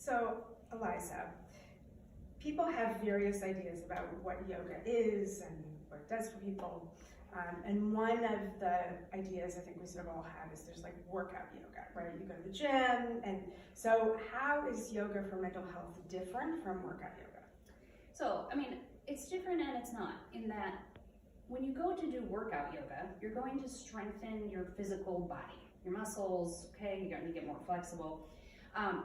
So, Eliza, people have various ideas about what yoga is and what it does for people. And one of the ideas I think we sort of all have is there's like workout yoga, right? You go to the gym, and so how is yoga for mental health different from workout yoga? So, I mean, it's different and it's not, in that when you go to do workout yoga, you're going to strengthen your physical body, your muscles, okay? You're going to get more flexible.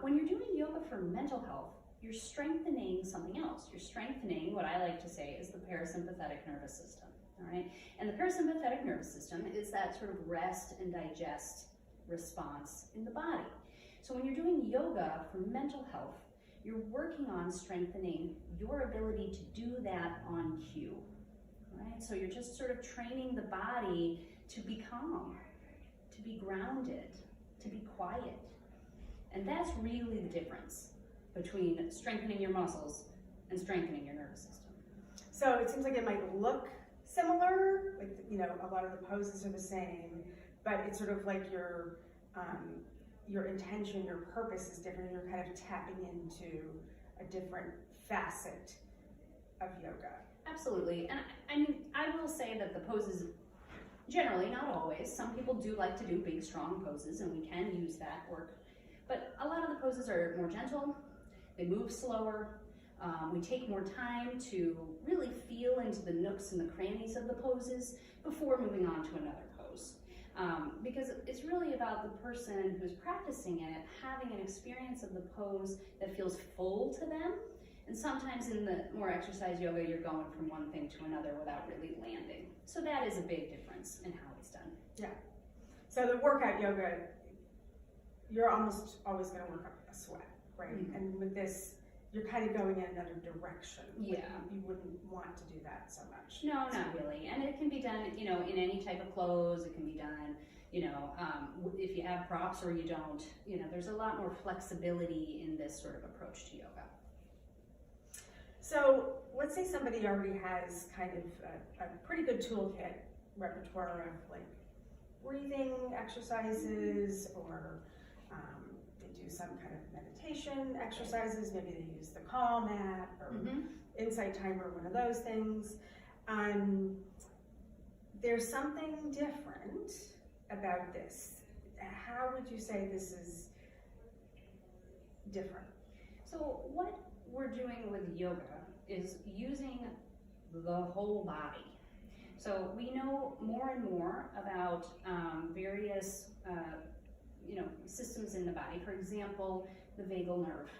When you're doing yoga for mental health, you're strengthening something else. You're strengthening what I like to say is the parasympathetic nervous system, all right? And the parasympathetic nervous system is that sort of rest and digest response in the body. So when you're doing yoga for mental health, you're working on strengthening your ability to do that on cue, right? So you're just sort of training the body to be calm, to be grounded, to be quiet. And that's really the difference between strengthening your muscles and strengthening your nervous system. So it seems like it might look similar, like, you know, a lot of the poses are the same, but it's sort of like your intention, your purpose is different, and you're kind of tapping into a different facet of yoga. Absolutely, and I mean, I will say that the poses, generally, not always, some people do like to do big, strong poses, and we can use that work, but a lot of the poses are more gentle, they move slower, we take more time to really feel into the nooks and the crannies of the poses before moving on to another pose. Because it's really about the person who's practicing it having an experience of the pose that feels full to them. And sometimes in the more exercise yoga, you're going from one thing to another without really landing. So that is a big difference in how it's done. Yeah. So the workout yoga, you're almost always going to work up a sweat, right? Mm-hmm. And with this, you're kind of going in another direction. Yeah. You wouldn't want to do that so much. No, not really. And it can be done, you know, in any type of clothes. It can be done, you know, if you have props or you don't. You know, there's a lot more flexibility in this sort of approach to yoga. So let's say somebody already has kind of a pretty good toolkit repertoire of like breathing exercises, or they do some kind of meditation exercises. Maybe they use the Calm app or Insight Timer, one of those things. There's something different about this. How would you say this is different? So what we're doing with yoga is using the whole body. So we know more and more about various you know, systems in the body. For example, the vagal nerve.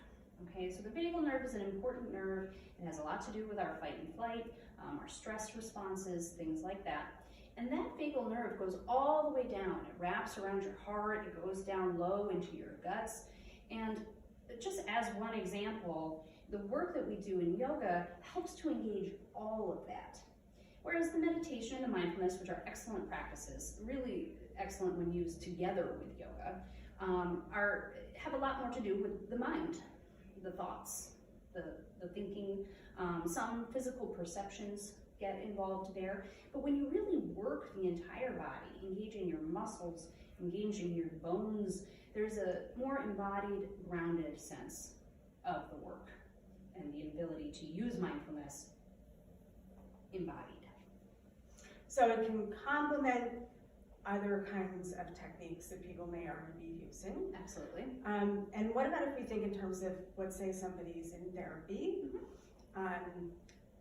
Okay, so the vagal nerve is an important nerve. It has a lot to do with our fight and flight, our stress responses, things like that. And that vagal nerve goes all the way down. It wraps around your heart, it goes down low into your guts. And just as one example, the work that we do in yoga helps to engage all of that. Whereas the meditation and the mindfulness, which are excellent practices, really excellent when used together with yoga, have a lot more to do with the mind, the thoughts, the thinking. Some physical perceptions get involved there. But when you really work the entire body, engaging your muscles, engaging your bones, there's a more embodied, grounded sense of the work and the ability to use mindfulness embodied. So it can complement other kinds of techniques that people may already be using. Absolutely. And what about if we think in terms of, let's say somebody's in therapy,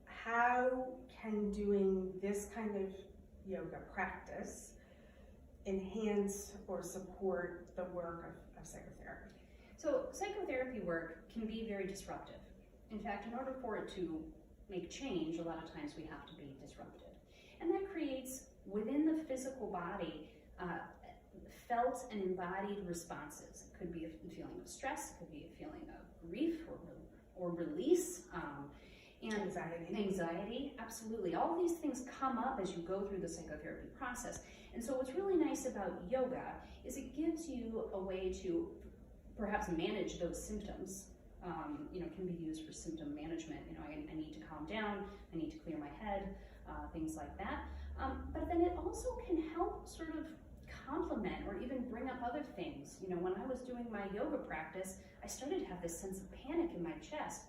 how can doing this kind of yoga practice enhance or support the work of psychotherapy? So psychotherapy work can be very disruptive. In fact, in order for it to make change, a lot of times we have to be disrupted. And that creates, within the physical body, felt and embodied responses. It could be a feeling of stress, it could be a feeling of grief or release, and anxiety, absolutely. All these things come up as you go through the psychotherapy process. And so what's really nice about yoga is it gives you a way to perhaps manage those symptoms. You know, can be used for symptom management. You know, I need to calm down, I need to clear my head, things like that. But then it also can help sort of complement or even bring up other things. You know, when I was doing my yoga practice, I started to have this sense of panic in my chest.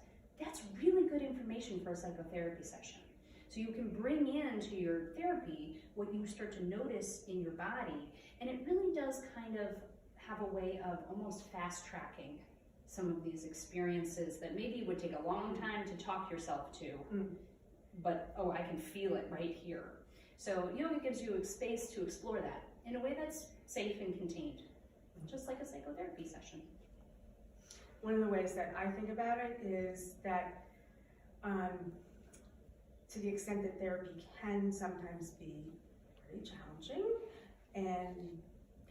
That's really good information for a psychotherapy session. So you can bring into your therapy what you start to notice in your body, and it really does kind of have a way of almost fast tracking some of these experiences that maybe would take a long time to talk yourself to, but oh, I can feel it right here. So yoga gives you a space to explore that in a way that's safe and contained, just like a psychotherapy session. One of the ways that I think about it is that to the extent that therapy can sometimes be pretty challenging and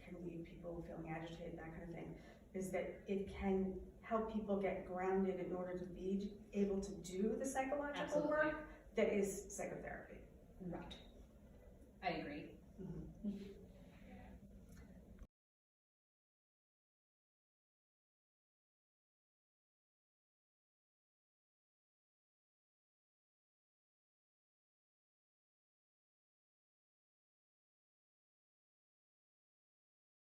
can leave people feeling agitated, that kind of thing, is that it can help people get grounded in order to be able to do the psychological Absolutely. work that is psychotherapy. Right. I agree.